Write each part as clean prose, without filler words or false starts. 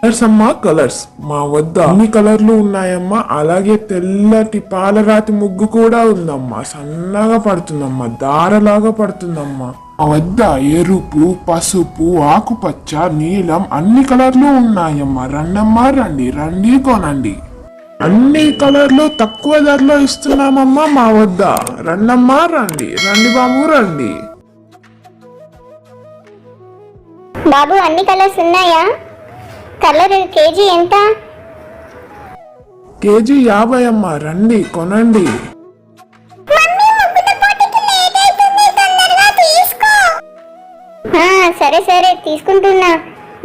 Colours అమ్మా colours. మా వద్ద అన్ని కలర్లు ఉన్నాయమ్మా. అలాగే తెల్లటి పాలరాతి ముగ్గు కూడా ఉందమ్మా. సన్నగా పడుతుందమ్మా, దారలాగా పడుతుందమ్మా. మా వద్ద ఎరుపు, పసుపు, ఆకుపచ్చ, నీలం అన్ని కలర్లు ఉన్నాయమ్మా. రండమ్మా, రండి రండి కొనండి. అన్ని కలర్లు తక్కువ ధరలో ఇస్తున్నామమ్మా మా వద్ద. రండమ్మా, రండి రండి బాబు రండి. బాబు అన్ని కలర్స్ ఉన్నాయా? కలర్ కేజీ ఎంత? కేజీ 50 అమ్మా. రండి కొనండి. సరే సరే తీసుకుంటున్నా.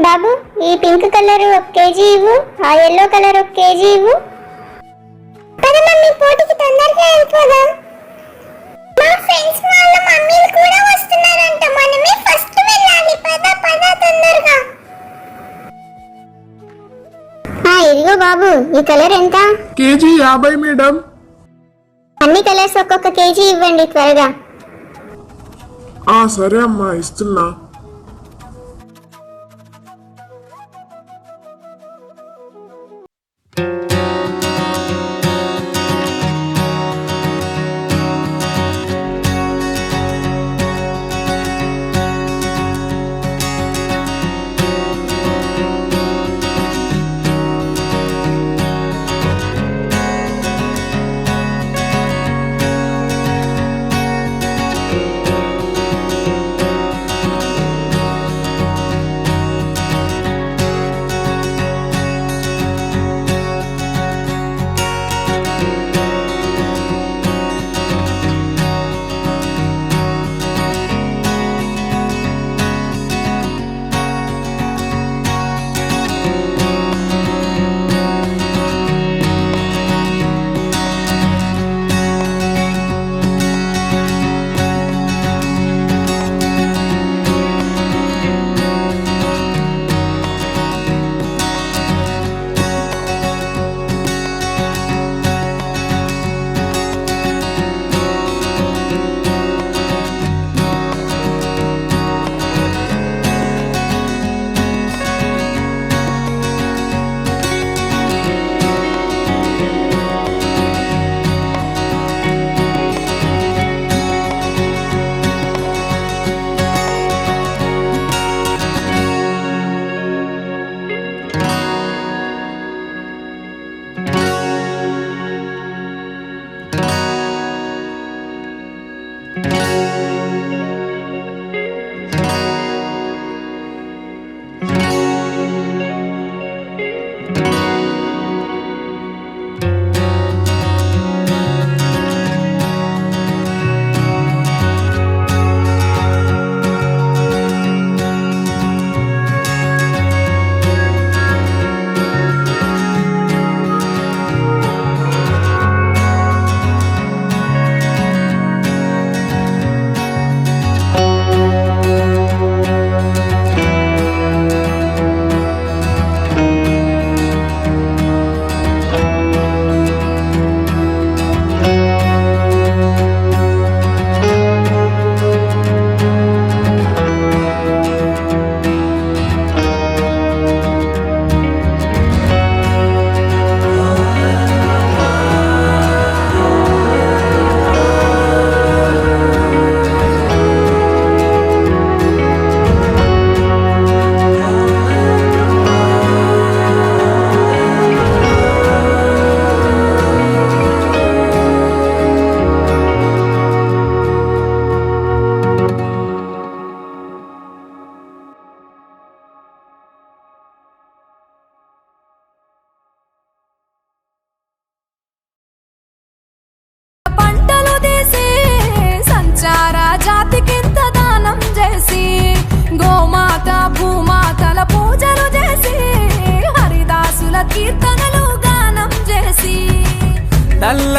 బాబు ఈ పింక్ కలర్ 1 కేజీ ఇవ్వు, ఆ ఎల్లో కలర్ 1 కేజీ ఇవ్వు. పోటీకి తొందరగా వెళ్ళిపోదాం. మా ఫ్రెండ్స్ వాళ్ళ మమ్మీలు కూడా వస్తున్నారంట. మనమే ఫస్ట్ వెళ్ళాలి. పద పద తొందరగా. ఇదిగో బాబు ఈ కలర్ ఎంత? KG 50 madam. అన్ని కలర్స్ ఒక్కొక్క కేజీ ఇవ్వండి త్వరగా. సరే అమ్మా ఇస్తున్నా.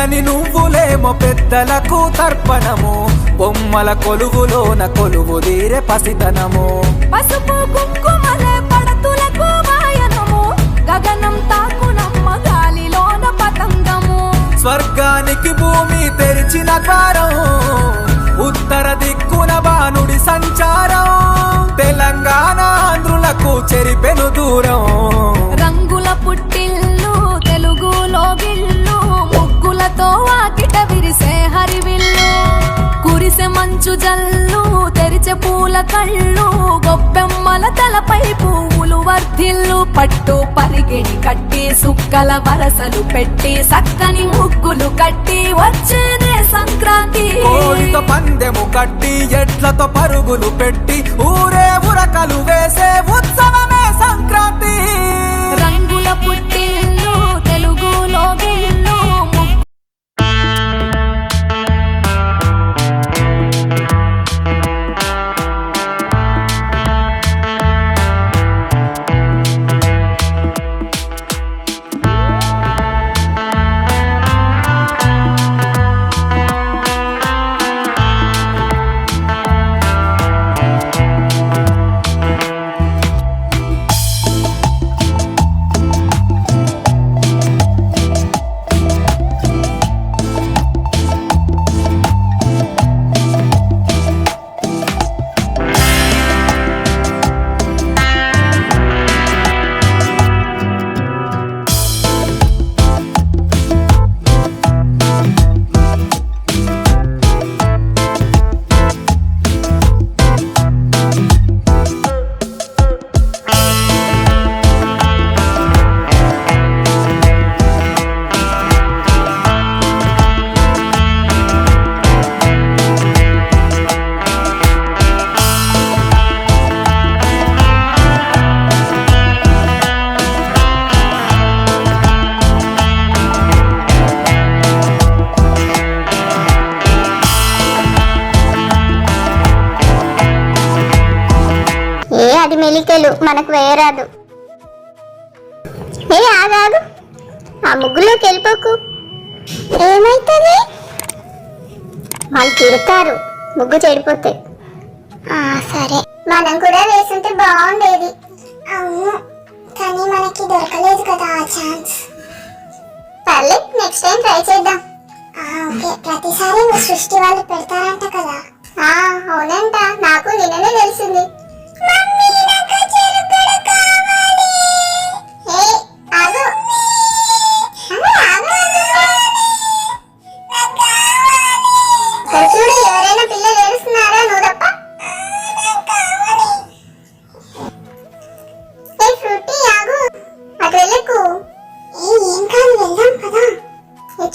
తెల్లని నువ్వులేమో పెద్దలకు తర్పణము, బొమ్మల కొలువులోన కొలువు తీరే పసితనము. పసుపు కుంకుమలే పడతులకు వాయనము, గగనం తాకునమ్మ గాలిలోన పతంగము. స్వర్గానికి భూమి తెరిచిన ద్వారం, ఉత్తర దిక్కున బాణుడి సంచారం. తెలంగాణ ఆంధ్రులకు చెరిపెను దూరం. రంగుల పుట్టిల్లు తెలుగులో గిల్లు, ముగ్గులతో వాకిట విరిసే హరివిల్లు. కురిసె మంచు జల్లు తెరిచే పూల కళ్ళు, గొప్పెమ్మల తలపై పువ్వులు వర్ధిల్లు. పట్టు పరిగిణి కట్టి సుక్కల వరసలు పెట్టి, సక్కని ముగ్గులు కట్టి వచ్చేదే సంక్రాంతి. కోడితో పందెము కట్టి ఎడ్లతో పరుగులు పెట్టి, ఊరే ఉరకలు వేసే ఉత్సవమే సంక్రాంతి. రంగుల పుట్టిల్లు తెలుగులో గిల్లు. అది మెలికలు మనకు వేయరాదు. ఏ ఆగాగు, ఆ ముగ్గులోకి వెళ్ళిపోకు. ఏమైతుంది? వాళ్ళు తిడతారు ముగ్గు చెడిపోతే. సరే, మనం కూడా వేసుంటే బాగుండేది. అవును, కానీ మనకి దొరకలేదు కదా ఆ ఛాన్స్. పర్లేదు, నెక్స్ట్ టైం ట్రై చేద్దాం. ఓకే, ప్రతిసారి సృష్టి వాళ్ళు పెడతారంట కదా? అవునంట, నాకు నిన్ననే తెలిసింది.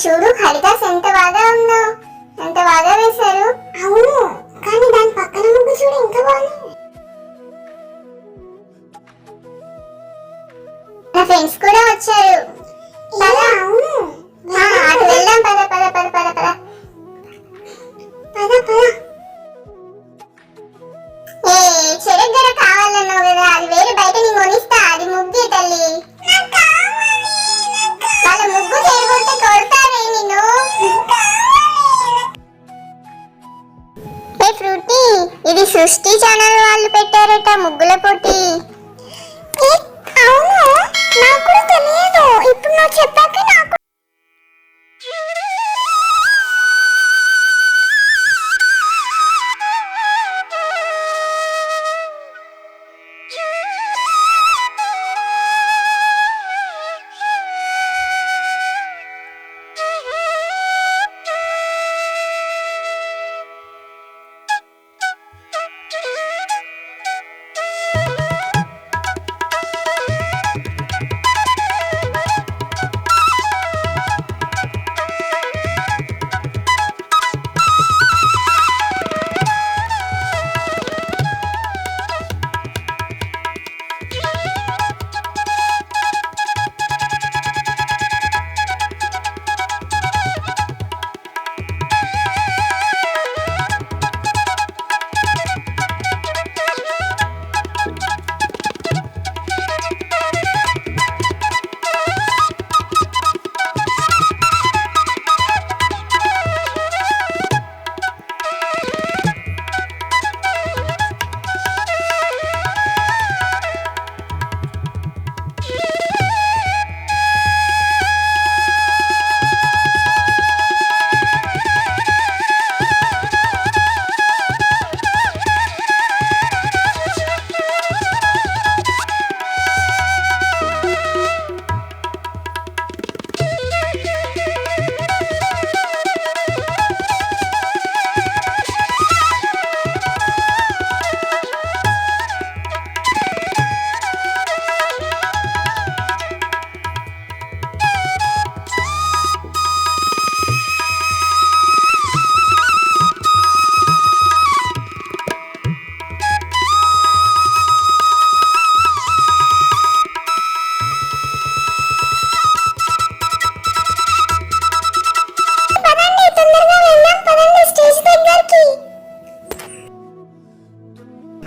చూడు హరిదాస్ ఎంత బాగా ఉందో, ఎంత బాగా వేశారు. అవును, కానీ దాని పక్కన ముగ్గు చూడు ఇంకా బాగుంది. నా ఫ్రెండ్స్ కూడా వచ్చారు. అవును, అటు వెళ్దాం. పద పద పద పద పద పద పద. ఏ చెరగ్గర కావాలన్నావు కదా, అది వేరే బయట నీ కొనిస్తా. అది ముగ్గే తల్లి. వాళ్ళ ముగ్గు చేయబోతే కొడతారే నిన్ను. ఫ్రూటీ, ఇది సృష్టి ఛానల్ వాళ్ళు పెట్టారట ముగ్గుల పోటీ. అవును, నాకు కూడా తెలియదు. ఇప్పుడు నువ్వు చెప్పాక నాకు.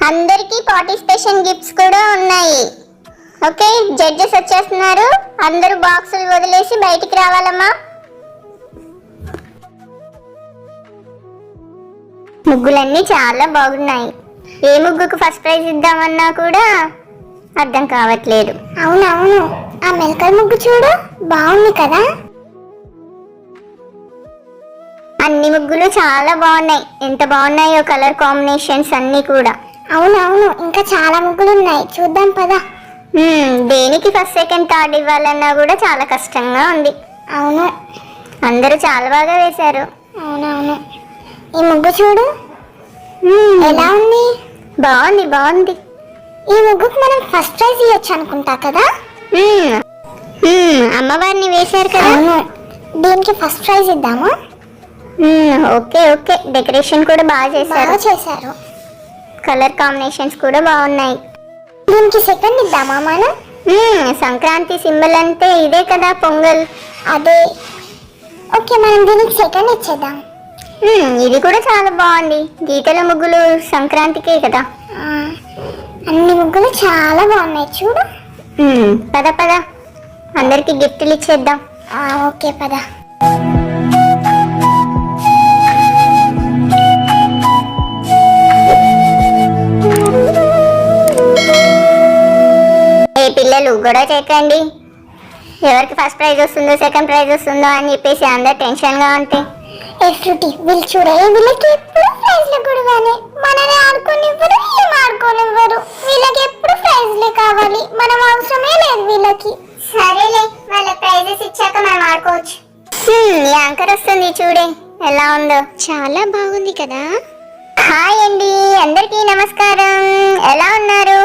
అందరికీ పార్టిసిపేషన్ గిఫ్ట్స్ కూడా ఉన్నాయి. ఓకే, జడ్జెస్ వచ్చేస్తున్నారు. అందరూ బాక్సులు వదిలేసి బయటికి రావాలమ్మా. ముగ్గులన్నీ చాలా బాగున్నాయి. ఏ ముగ్గుకు ఫస్ట్ ప్రైజ్ ఇద్దామన్నా కూడా అర్థం కావట్లేదు. అవునవును, ఆ మెలకల ముగ్గు చూడు, బాగుంది కదా. అన్ని ముగ్గులు చాలా బాగున్నాయి. ఎంత బాగున్నాయో కలర్ కాంబినేషన్స్ అన్ని కూడా. అవునవును, ఇంకా చాలా ముగ్గులు ఉన్నాయి, చూద్దాం పదా. దేనికి ఫస్ట్ సెకండ్ థర్డ్ ఇవ్వాలన్నా కూడా చాలా కష్టంగా ఉంది. అవును, అందరూ చాలా బాగా వేశారు. అవునవును, ఈ ముగ్గు చూడు ఎలా ఉంది. బాగుంది బాగుంది. ఈ ముగ్గుకు మనం ఫస్ట్ ప్రైజ్ ఇవ్వచ్చు అనుకుంటా కదా. అమ్మవారిని వేశారు కదా. దీనికి ఫస్ట్ ప్రైజ్ ఇద్దామా. ఓకే ఓకే, డెకరేషన్ కూడా బాగా చేశారు. కలర్ కాంబినేషన్స్ కూడా బాగున్నాయి. దీనికి సెకండ్ ఇద్దామా మనం. సంక్రాంతి సింబల్ అంటే ఇదే కదా, పొంగల్. అదే, ఓకే మనం దీనికి సెకండ్ ఇచ్చేద్దాం. ఇది కూడా చాలా బాగుంది. గీతల ముగ్గులు సంక్రాంతికే కదా. అన్ని ముగ్గులు చాలా బాగున్నాయి చూడు. పద పద, అందరికి గిఫ్ట్లు ఇచ్చేద్దాం. ఓకే పద. ఏ పిల్లలు గొడవ చేయకండి. ఎవరికి ఫస్ట్ ప్రైజ్ వస్తుందో సెకండ్ ప్రైజ్ వస్తుందో అని చెప్పేసి అందరు టెన్షన్గా ఉంటే వీళ్ళు చూడే, వీళ్ళకి ఎప్పుడు ప్రైజ్ల గొడవనే. మనని ఆడుకోనివ్వరు, ఏం ఆడుకోనివ్వరు. వీళ్ళకి ఎప్పుడు ప్రైజ్లే కావాలి, మనం అవసరమే లేదు వీళ్ళకి. సరేలే, వాళ్ళ ప్రైజెస్ ఇచ్చాక మనం ఆడుకోవచ్చు. యాంకర్ వస్తుంది చూడే, ఎలా ఉందో. చాలా బాగుంది కదా. హాయ్ అండి, అందరికీ నమస్కారం. ఎలా ఉన్నారు?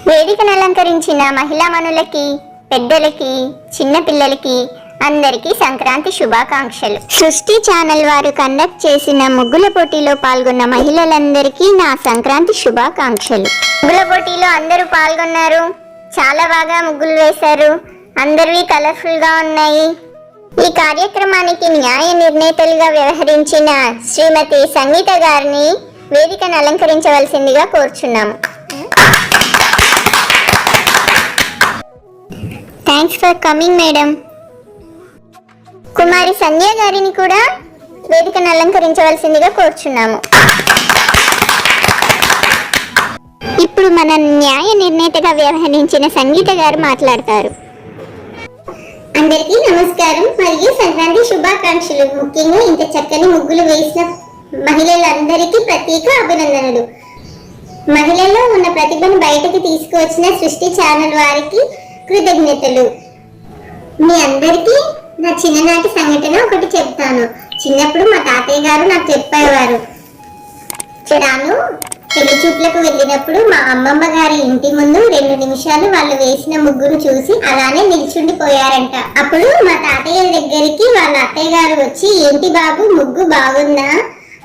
వేదికను అలంకరించిన మహిళా మనులకి, పెద్దలకి, చిన్న పిల్లలకి అందరికీ సంక్రాంతి శుభాకాంక్షలు. సృష్టి ఛానల్ వారు కండక్ట్ చేసిన ముగ్గుల పోటీలో పాల్గొన్న మహిళలందరికీ నా సంక్రాంతి శుభాకాంక్షలు. ముగ్గుల పోటీలో అందరూ పాల్గొన్నారు. చాలా బాగా ముగ్గులు వేశారు. అందరివి కలర్ఫుల్ గా ఉన్నాయి. ఈ కార్యక్రమానికి న్యాయ నిర్ణేతలుగా వ్యవహరించిన శ్రీమతి సంగీత గారిని వేదికను అలంకరించవలసిందిగా కోరుచున్నాము. Thanks for coming madam. కుమారి సంధ్య గారిని కూడా వేదికను అలంకరించవలసిందిగా కోరుచున్నాము. ఇప్పుడు మన న్యాయ నిర్ణేతగా వ్యవహరించిన సంగీత గారు మాట్లాడతారు. అందరికీ నమస్కారం మరియు సంక్రాంతి శుభాకాంక్షలు. ముఖ్యంగా ఇంత చక్కని ముగ్గులు వేసిన మహిళలందరికీ ప్రత్యేక అభినందనలు. మహిళల్లో ఉన్న ప్రతిభను బయటకు తీసుకువచ్చిన సృష్టి ఛానల్ వారికి కృతజ్ఞతలు. మీ అందరికీ నా చిన్ననాటి సంఘటన ఒకటి చెప్తాను. చిన్నప్పుడు మా తాతయ్య గారు నాకు చెప్పేవారు. రాను పెళ్లి చూపులకు వెళ్ళినప్పుడు మా అమ్మమ్మ గారి ఇంటి ముందు 2 నిమిషాలు వాళ్ళు వేసిన ముగ్గురు చూసి అలానే నిల్చుండిపోయారంట. అప్పుడు మా తాతయ్య దగ్గరికి వాళ్ళ అత్తయ్య గారు వచ్చి, ఏంటి బాబు ముగ్గు బాగుందా,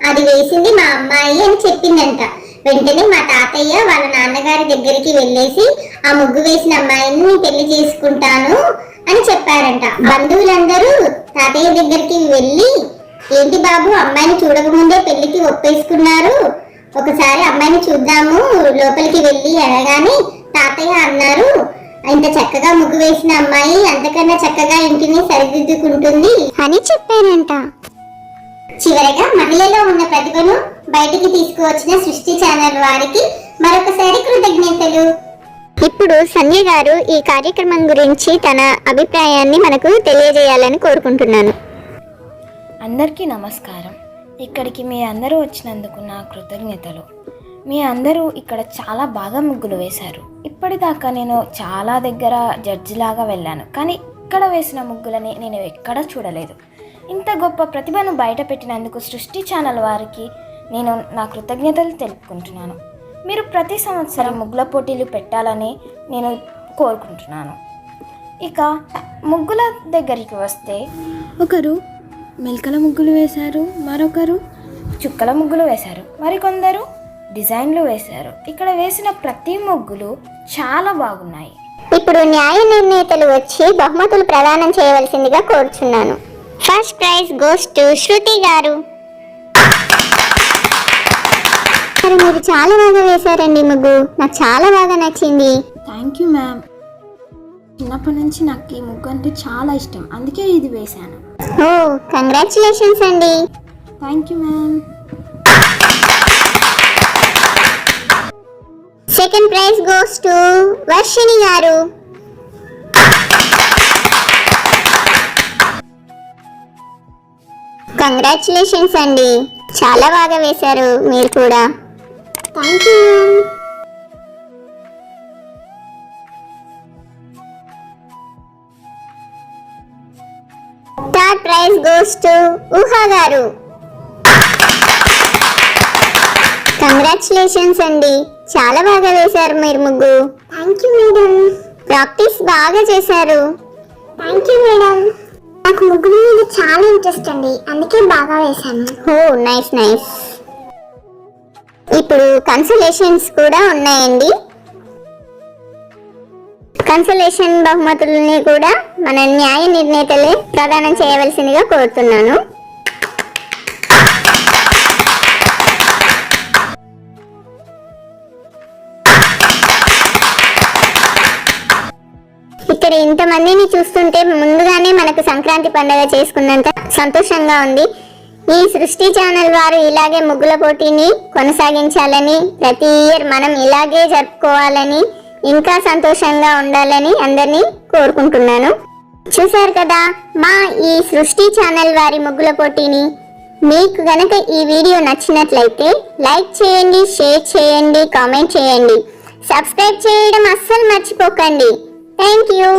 అది వేసింది మా అమ్మాయి అని చెప్పిందంట. వెంటనే మా తాతయ్య వాళ్ళ నాన్నగారి దగ్గరికి వెళ్ళేసి, ఆ ముగ్గు వేసిన అమ్మాయిని నేను పెళ్లి చేసుకుంటాను అని చెప్పారంట. బంధువులందరూ తాతయ్య దగ్గరికి వెళ్ళి, ఏంటి బాబు అమ్మాయిని చూడకముందే పెళ్లికి ఒప్పేసుకున్నారు, ఒకసారి అమ్మాయిని చూద్దాము లోపలికి వెళ్ళి అనగానే తాతయ్య అన్నారు, ఇంత చక్కగా ముగ్గు వేసిన అమ్మాయి అంతకన్నా చక్కగా ఇంటిని సరిదిద్దుకుంటుంది అని చెప్పారంట. చివరగా మహిళలో ఉన్న ప్రతిభను బయటికి తీసుకువచ్చిన సృష్టి ఛానల్ వారికి మరొకసారి కృతజ్ఞతలు. ఇప్పుడు సంధ్య గారు ఈ కార్యక్రమం గురించి తన అభిప్రాయాన్ని మనకు తెలియజేయాలని కోరుకుంటున్నాను. అందరికీ నమస్కారం. ఇక్కడికి మీ అందరూ వచ్చినందుకు నా కృతజ్ఞతలు. మీ అందరూ ఇక్కడ చాలా బాగా ముగ్గులు వేశారు. ఇప్పటిదాకా నేను చాలా దగ్గర జడ్జిలాగా వెళ్ళాను, కానీ ఇక్కడ వేసిన ముగ్గులని నేను ఎక్కడా చూడలేదు. ఇంత గొప్ప ప్రతిభను బయట పెట్టినందుకు సృష్టి ఛానల్ వారికి నేను నా కృతజ్ఞతలు తెలుపుకుంటున్నాను. మీరు ప్రతి సంవత్సరం ముగ్గుల పోటీలు పెట్టాలని నేను కోరుకుంటున్నాను. ఇక ముగ్గుల దగ్గరికి వస్తే, ఒకరు మెల్కల ముగ్గులు వేశారు, మరొకరు చుక్కల ముగ్గులు వేశారు, మరికొందరు డిజైన్లు వేశారు. ఇక్కడ వేసిన ప్రతి ముగ్గులు చాలా బాగున్నాయి. ఇప్పుడు న్యాయ నిర్ణేతలు వచ్చి బహుమతులు ప్రదానం చేయవలసిందిగా కోరుచున్నాను. ఫస్ట్ ప్రైజ్ గోస్ టు శృతి గారు. గారు మీరు చాలా బాగా వేశారండి ముగ్గు, నాకు చాలా బాగా నచ్చింది. Thank you ma'am. చిన్నప్పటి నుంచి నాకు ఈ ముగ్గు అంటే చాలా ఇష్టం, అందుకే ఇది వేశాను. ఓ కంగ్రాచులేషన్స్ అండి. Thank you ma'am. Second prize goes to Varshini గారు. కంగ్రాచులేషన్స్ అండి, చాలా బాగా వేశారు మీరు కూడా. Thank you ma'am. Third prize goes to ఊహా గారు. కంగ్రాచులేషన్స్ అండి, చాలా బాగా వేశారు మీరు ముగ్గు. Thank you madam. ప్రాక్టీస్ బాగా చేశారు. Thank you madam. నాకు ముగ్గుల మీద చాలా ఇంట్రెస్ట్ అండి, అందుకే బాగా వేశాను. ఓ నైస్ నైస్. ఇప్పుడు కన్సలేషన్స్ కూడా ఉన్నాయండి. కన్సలేషన్ బహుమతులని కూడా మన న్యాయ నిర్ణేతలే ప్రదానం చేయవలసిందిగా కోరుతున్నాను. ఇక్కడ ఇంతమందిని చూస్తుంటే ముందుగానే మనకు సంక్రాంతి పండుగ చేసుకున్నంత సంతోషంగా ఉంది. ఈ సృష్టి ఛానల్ వారు ఇలాగే ముగ్గుల పోటీని కొనసాగించాలని, ప్రతి ఇయర్ మనం ఇలాగే జరుపుకోవాలని, ఇంకా సంతోషంగా ఉండాలని అందరినీ కోరుకుంటున్నాను. చూశారు కదా మా ఈ సృష్టి ఛానల్ వారి ముగ్గుల పోటీని. మీకు గనక ఈ వీడియో నచ్చినట్లయితే లైక్ చేయండి, షేర్ చేయండి, కామెంట్ చేయండి, సబ్స్క్రైబ్ చేయడం అస్సలు మర్చిపోకండి. Thank you.